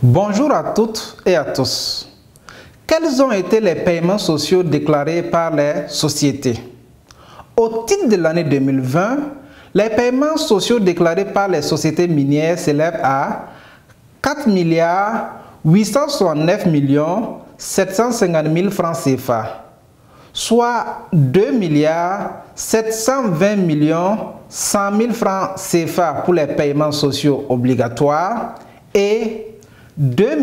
Bonjour à toutes et à tous. Quels ont été les paiements sociaux déclarés par les sociétés? Au titre de l'année 2020, les paiements sociaux déclarés par les sociétés minières s'élèvent à 4 869 750 000 francs CFA, soit 2 720 100 000 francs CFA pour les paiements sociaux obligatoires et 2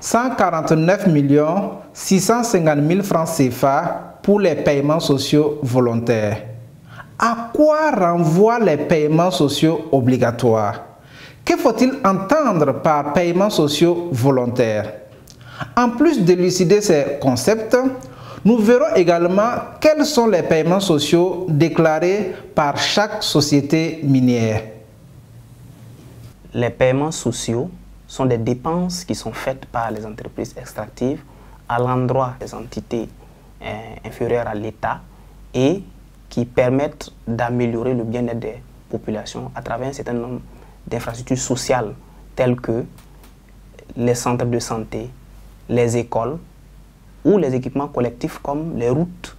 149 650 000 francs CFA pour les paiements sociaux volontaires. À quoi renvoient les paiements sociaux obligatoires? Que faut-il entendre par paiements sociaux volontaires? En plus d'élucider ces concepts, nous verrons également quels sont les paiements sociaux déclarés par chaque société minière. Les paiements sociaux sont des dépenses qui sont faites par les entreprises extractives à l'endroit des entités inférieures à l'État et qui permettent d'améliorer le bien-être des populations à travers un certain nombre d'infrastructures sociales telles que les centres de santé, les écoles ou les équipements collectifs comme les routes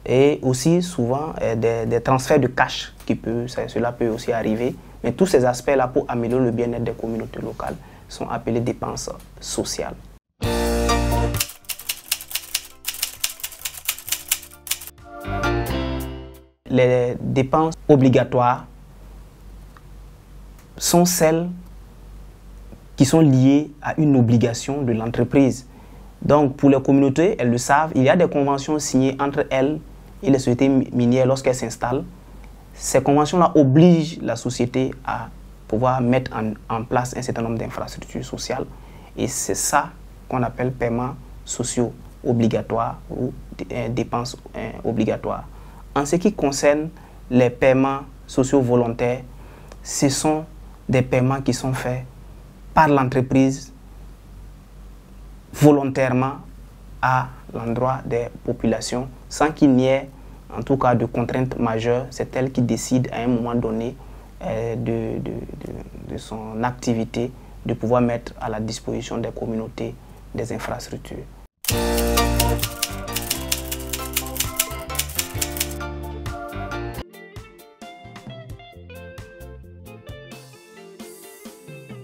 et aussi souvent des transferts de cash cela peut aussi arriver. Mais tous ces aspects-là pour améliorer le bien-être des communautés locales sont appelés dépenses sociales. Les dépenses obligatoires sont celles qui sont liées à une obligation de l'entreprise. Donc pour les communautés, elles le savent, il y a des conventions signées entre elles et les sociétés minières lorsqu'elles s'installent. Ces conventions-là obligent la société à pouvoir mettre en place un certain nombre d'infrastructures sociales. Et c'est ça qu'on appelle paiements sociaux obligatoires ou dépenses obligatoires. En ce qui concerne les paiements sociaux volontaires, ce sont des paiements qui sont faits par l'entreprise volontairement à l'endroit des populations sans qu'il n'y ait en tout cas de contraintes majeures. C'est elle qui décide à un moment donné de son activité de pouvoir mettre à la disposition des communautés des infrastructures.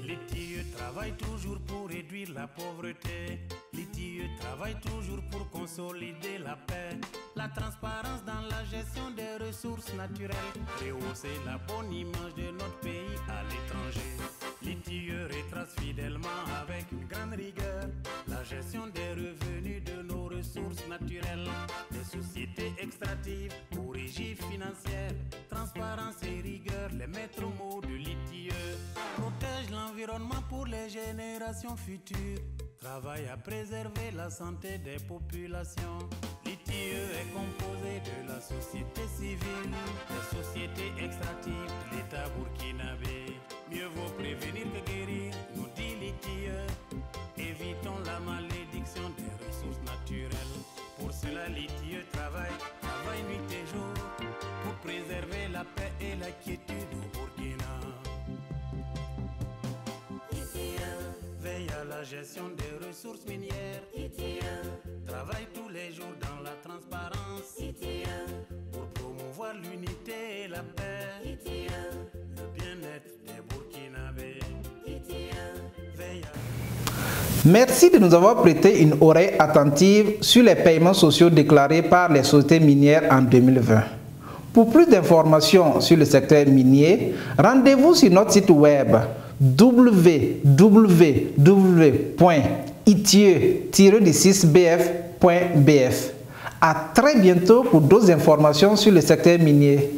L'ITIE travaille toujours pour réduire la pauvreté. L'ITIE travaille toujours pour consolider la paix. La transparence dans la gestion des ressources naturelles, rehausser la bonne image de notre pays à l'étranger. L'ITIE retrace fidèlement avec une grande rigueur la gestion des revenus de nos ressources naturelles, des sociétés extractives aux régies financières. Transparence et rigueur, les maîtres mots de l'ITIE. Protège l'environnement pour les générations futures. Travaille à préserver la santé des populations. L'ITIE est composé de la société civile, des sociétés extractives, de l'État burkinabé. Mieux vaut prévenir que guérir, nous dit l'ITIE. Évitons la malédiction des ressources naturelles. Pour cela, l'ITIE travaille nuit et jour, pour préserver la paix et la quiétude au Burkina. Veille à la gestion des ressources minières. Travaille tous les jours dans la transparence. Pour promouvoir l'unité et la paix. Le bien-être des Burkinabés. Merci de nous avoir prêté une oreille attentive sur les paiements sociaux déclarés par les sociétés minières en 2020. Pour plus d'informations sur le secteur minier, rendez-vous sur notre site web www.itie-bf.bf. À très bientôt pour d'autres informations sur le secteur minier.